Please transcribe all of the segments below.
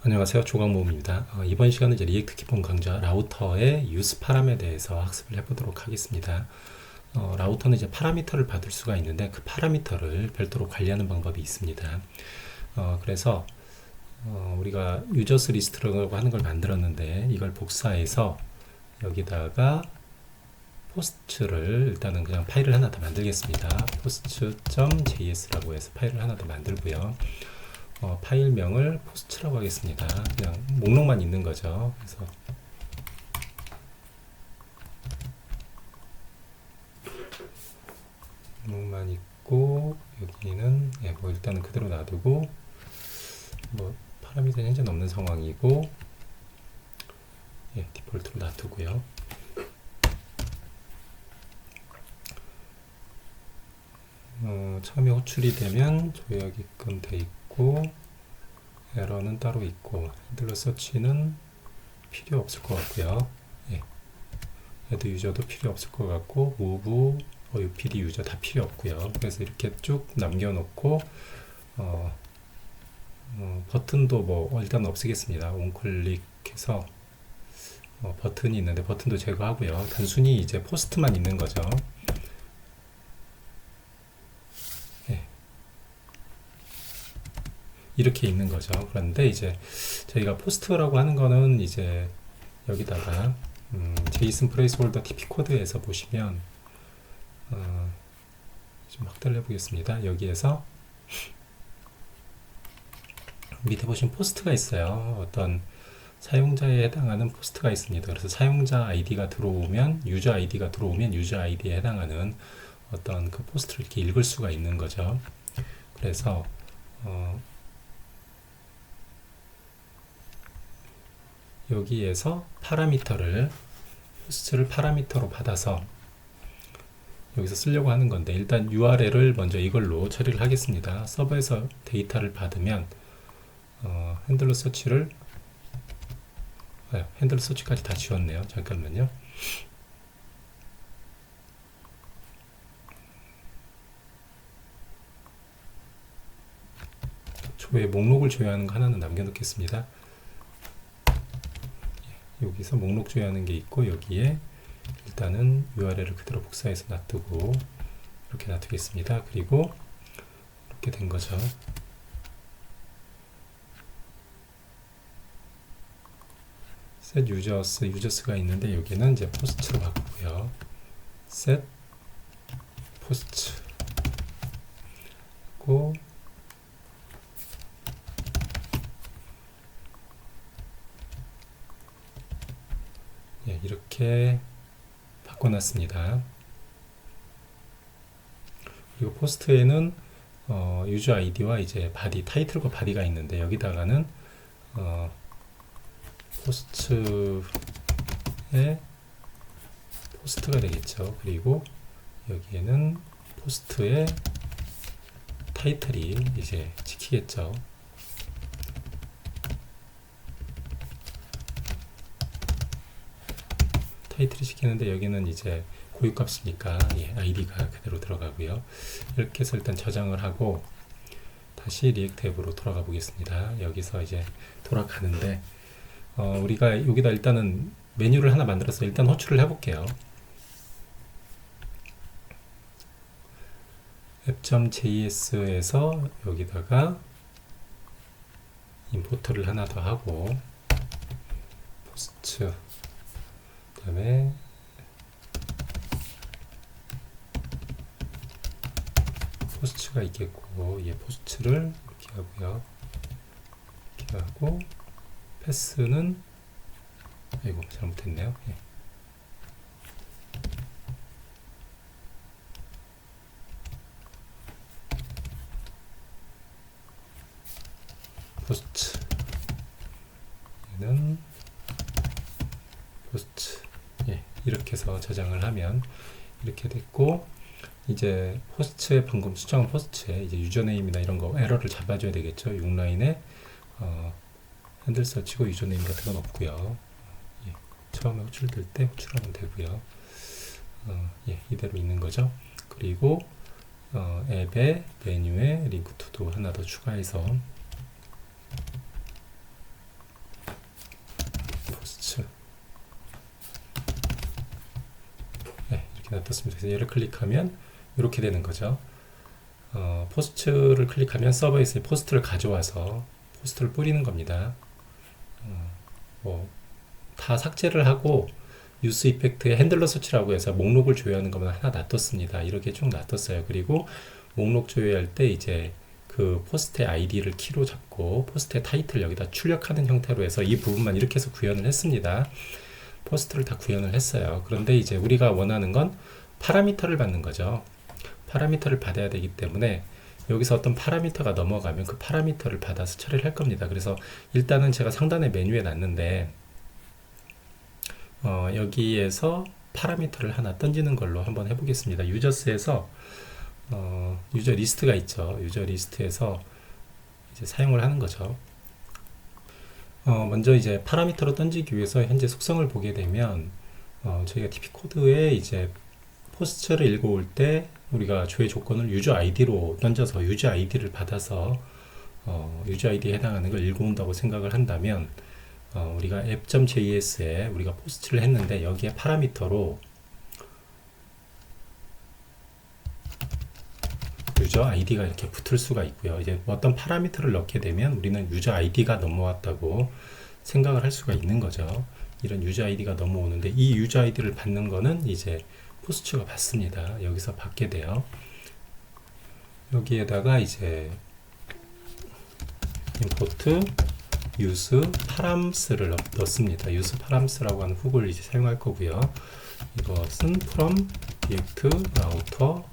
안녕하세요. 조광모음입니다. 이번 시간은 이제 리액트 기본 강좌 라우터의 유스 파람에 대해서 학습을 해보도록 하겠습니다. 라우터는 이제 파라미터를 받을 수가 있는데 그 파라미터를 별도로 관리하는 방법이 있습니다. 그래서 우리가 유저스 리스트라고 하는 걸 만들었는데 이걸 복사해서 여기다가 포스트를 일단은 그냥 파일을 하나 더 만들겠습니다. post.js라고 해서 파일을 하나 더 만들고요. 파일명을 포스트라고 하겠습니다. 그냥 목록만 있는 거죠. 그래서 목록만 있고 여기는 뭐 일단은 그대로 놔두고 뭐 파라미터는 현재 없는 상황이고 디폴트로 놔두고요. 처음에 호출이 되면 조회하게끔 돼 있고 에러는 따로 있고 핸들러 서치는 필요 없을 것 같고요. 헤드 유저도 필요 없을 것 같고 모브, UPD 유저 다 필요 없고요. 그래서 이렇게 쭉 남겨놓고 버튼도 뭐 일단 없애겠습니다. on클릭해서 버튼이 있는데 버튼도 제거하고요. 단순히 이제 포스트만 있는 거죠. 이렇게 있는 거죠. 그런데 이제 저희가 포스트라고 하는 거는 이제 여기다가 제이슨 플레이스홀더 TP 코드에서 보시면 좀 확대를 해보겠습니다. 여기에서 밑에 보시면 포스트가 있어요. 어떤 사용자에 해당하는 포스트가 있습니다. 그래서 사용자 아이디가 들어오면 유저 아이디가 들어오면 유저 아이디에 해당하는 어떤 그 포스트를 이렇게 읽을 수가 있는 거죠. 그래서 여기에서 파라미터를 포스트를 파라미터로 받아서 여기서 쓰려고 하는 건데 일단 URL을 먼저 이걸로 처리를 하겠습니다. 서버에서 데이터를 받으면 핸들러 서치를 핸들러 서치까지 다 지웠네요. 잠깐만요. 조회 목록을 조회하는 거 하나는 남겨놓겠습니다. 여기서 목록 조회하는 게 있고 여기에 일단은 URL을 그대로 복사해서 놔두고 이렇게 놔두겠습니다. 그리고 이렇게 된 거죠. set 유저스가 있는데 여기는 이제 포스트로 바꾸고요. set 포스트 하고 이렇게 바꿔놨습니다. 그리고 포스트에는 유저 아이디와 이제 바디 타이틀과 바디가 있는데 여기다가는 포스트가 되겠죠. 그리고 여기에는 포스트의 타이틀이 이제 찍히겠죠. 타이틀이 시키는데 여기는 이제 고유값이니까 아이디가 그대로 들어가고요. 이렇게 해서 일단 저장을 하고 다시 리액트 앱으로 돌아가 보겠습니다. 여기서 이제 돌아가는데 우리가 여기다 일단은 메뉴를 하나 만들어서 일단 호출을 해볼게요. app.js에서 여기다가 임포트를 하나 더 하고 포스트 그 다음에 포스트가 있겠고 포스트를 이렇게 하고요. 이렇게 하고 패스는 아이고 잘못했네요. 포스트 얘는 포스트 이렇게 해서 저장을 하면 이렇게 됐고 이제 포스트에 방금 수정한 포스트에 이제 유저네임이나 이런 거 에러를 잡아줘야 되겠죠. 6라인에 핸들 서치고 유저네임 같은 건 없고요. 처음에 호출될 때 호출하면 되고요. 이대로 있는 거죠. 그리고 앱의 메뉴에 링크 투도 하나 더 추가해서 놔뒀습니다. 그래서 얘를 클릭하면 이렇게 되는 거죠. 포스트를 클릭하면 서버에서 포스트를 가져와서 포스트를 뿌리는 겁니다. 다 삭제를 하고 유스 이펙트에 핸들러 서치라고 해서 목록을 조회하는 것만 하나 놔뒀습니다. 이렇게 쭉 놔뒀어요. 그리고 목록 조회할 때 이제 그 포스트의 아이디를 키로 잡고 포스트의 타이틀 여기다 출력하는 형태로 해서 이 부분만 이렇게 해서 구현을 했습니다. 포스트를 다 구현을 했어요. 그런데 이제 우리가 원하는 건 파라미터를 받는 거죠. 파라미터를 받아야 되기 때문에 여기서 어떤 파라미터가 넘어가면 그 파라미터를 받아서 처리를 할 겁니다. 그래서 일단은 제가 상단에 메뉴에 놨는데 여기에서 파라미터를 하나 던지는 걸로 한번 해보겠습니다. 유저스에서 유저 리스트가 있죠. 유저 리스트에서 이제 사용을 하는 거죠. 먼저 이제 파라미터로 던지기 위해서 현재 속성을 보게 되면 저희가 TP 코드에 이제 포스트를 읽어올 때 우리가 조회 조건을 유저 아이디로 던져서 유저 아이디를 받아서 유저 아이디에 해당하는 걸 읽어온다고 생각을 한다면 우리가 app.js에 우리가 포스트를 했는데 여기에 파라미터로 유저 아이디가 이렇게 붙을 수가 있고요. 이제 어떤 파라미터를 넣게 되면 우리는 유저 아이디가 넘어왔다고 생각을 할 수가 있는 거죠. 이런 유저 아이디가 넘어오는데 이 유저 아이디를 받는 거는 이제 포스트가 받습니다. 여기서 받게 돼요. 여기에다가 이제 import use params,를 넣습니다. use params라고 하는 훅을 이제 사용할 거고요. 이것은 from react router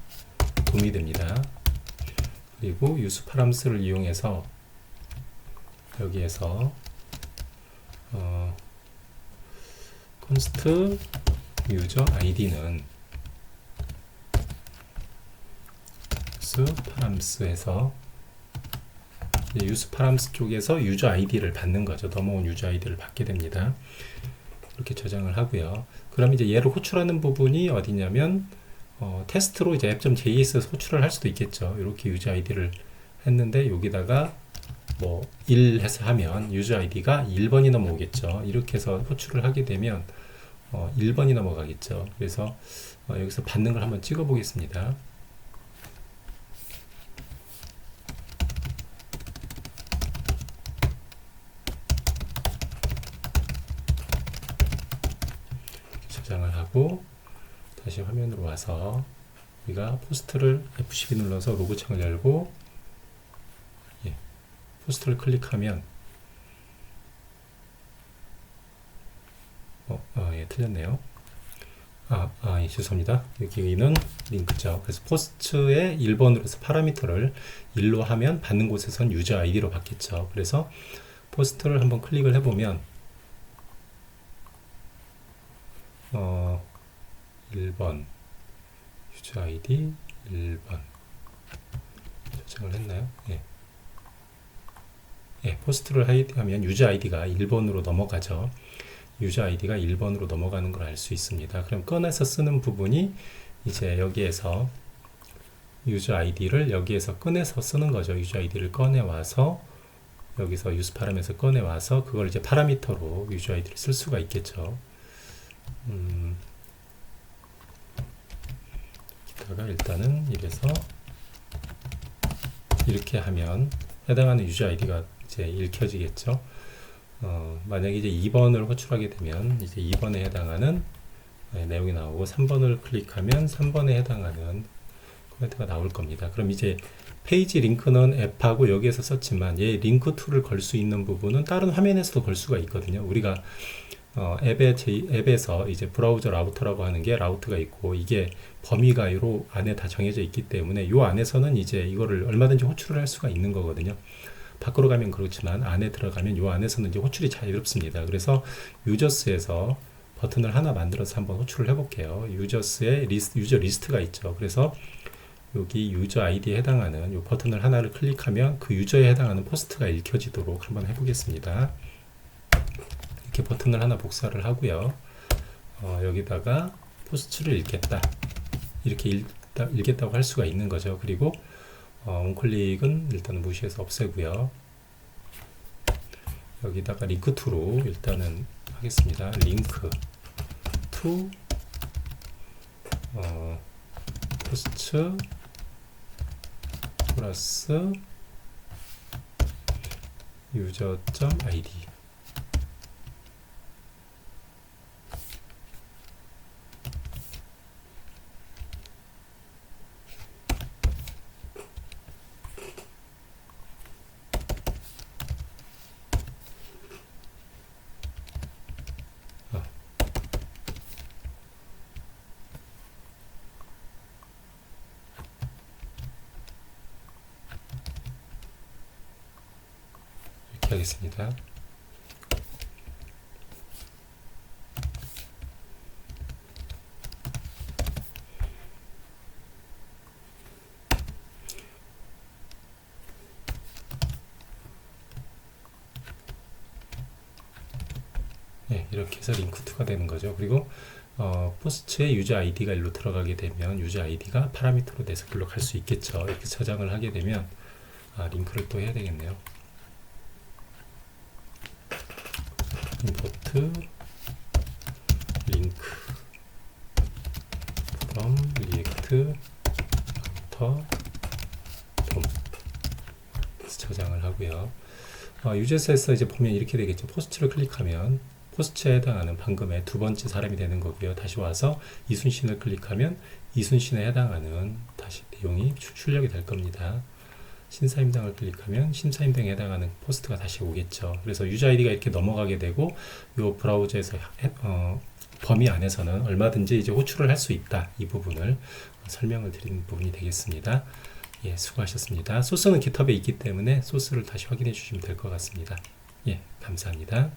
도움이 됩니다. 그리고 use params를 이용해서 여기에서 const user id는 use params에서 use params 쪽에서 유저 아이디를 받는 거죠. 넘어온 유저 아이디를 받게 됩니다. 이렇게 저장을 하고요. 그럼 이제 얘를 호출하는 부분이 어디냐면 테스트로 이제 app.js에서 호출을 할 수도 있겠죠. 이렇게 유저 아이디를 했는데 여기다가 뭐 1 해서 하면 유저 아이디가 1번이 넘어오겠죠. 이렇게 해서 호출을 하게 되면 1번이 넘어가겠죠. 그래서 여기서 받는 걸 한번 찍어 보겠습니다. 저장을 하고 다시 화면으로 와서 우리가 포스트를 F12 눌러서 로그 창을 열고 포스트를 클릭하면 예, 틀렸네요. 예, 죄송합니다. 여기는 링크죠. 그래서 포스트의 1번으로 해서 파라미터를 1로 하면 받는 곳에선 유저 아이디로 받겠죠. 그래서 포스트를 한번 클릭을 해보면 1번 유저 아이디 1번 저장을 했나요? 예, 포스트를 하면 유저 아이디가 1번으로 넘어가죠. 유저 아이디가 1번으로 넘어가는 걸 알 수 있습니다. 그럼 꺼내서 쓰는 부분이 이제 여기에서 유저 아이디를 여기에서 꺼내서 쓰는 거죠. 유저 아이디를 꺼내와서 여기서 유스 파람에서 꺼내와서 그걸 이제 파라미터로 유저 아이디를 쓸 수가 있겠죠. 여기다가 일단은 이래서 이렇게 하면 해당하는 유저 아이디가 이제 읽혀지겠죠. 만약에 이제 2번을 호출하게 되면 이제 2번에 해당하는 내용이 나오고 3번을 클릭하면 3번에 해당하는 코멘트가 나올 겁니다. 그럼 이제 페이지 링크는 앱하고 여기에서 썼지만 얘 링크 툴을 걸 수 있는 부분은 다른 화면에서도 걸 수가 있거든요. 우리가 앱에서 이제 브라우저 라우터라고 하는 게 라우트가 있고 이게 범위가 요 안에 다 정해져 있기 때문에 요 안에서는 이제 이거를 얼마든지 호출을 할 수가 있는 거거든요. 밖으로 가면 그렇지만 안에 들어가면 요 안에서는 이제 호출이 자유롭습니다. 그래서 유저스에서 버튼을 하나 만들어서 한번 호출을 해볼게요. 유저스에 유저 리스트가 있죠. 그래서 여기 유저 아이디에 해당하는 요 버튼을 하나를 클릭하면 그 유저에 해당하는 포스트가 읽혀지도록 한번 해보겠습니다. 이렇게 버튼을 하나 복사를 하고요. 여기다가 포스트를 읽겠다. 이렇게 읽겠다고 할 수가 있는 거죠. 그리고 onClick은 일단 무시해서 없애고요. 여기다가 링크 투로 일단은 하겠습니다. 링크 투 포스트 플러스 user.id. 이렇게 하겠습니다. 네, 이렇게 해서 링크2가 되는 거죠. 그리고 포스트의 유저 아이디가 일로 들어가게 되면 유저 아이디가 파라미터로 돼서 글로 갈 수 있겠죠. 이렇게 저장을 하게 되면 링크를 또 해야 되겠네요. import link from react router DOM 저장을 하고요. 유저스에서 이제 보면 이렇게 되겠죠. 포스트를 클릭하면 포스트에 해당하는 방금의 두 번째 사람이 되는 거고요. 다시 와서 이순신을 클릭하면 이순신에 해당하는 다시 내용이 출력이 될 겁니다. 신사임당을 클릭하면 신사임당에 해당하는 포스트가 다시 오겠죠. 그래서 유저 아이디가 이렇게 넘어가게 되고 이 브라우저에서 범위 안에서는 얼마든지 이제 호출을 할 수 있다. 이 부분을 설명을 드리는 부분이 되겠습니다. 예, 수고하셨습니다. 소스는 GitHub에 있기 때문에 소스를 다시 확인해 주시면 될 것 같습니다. 예, 감사합니다.